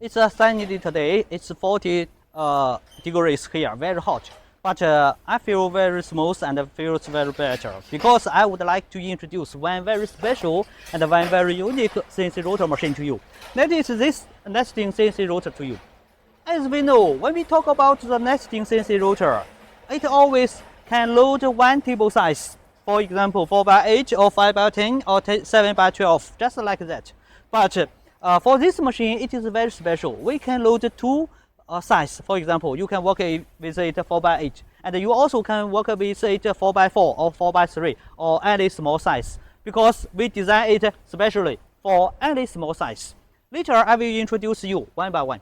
It's a sunny day. It's 40 degrees here, very hot. But I feel very smooth and feels very better because I would like to introduce one very special and one very unique CNC router machine to you. That is this nesting CNC router to you. As we know, when we talk about the nesting CNC router, it always can load one table size. For example, 4x8 or 5x10 or 7x12, just like that. But for this machine, it is very special. We can load two size. For example, you can work with it 4x8, and you also can work with it 4x4 or 4x3 or any small size, because we design it specially for any small size. Later, I will introduce you one by one.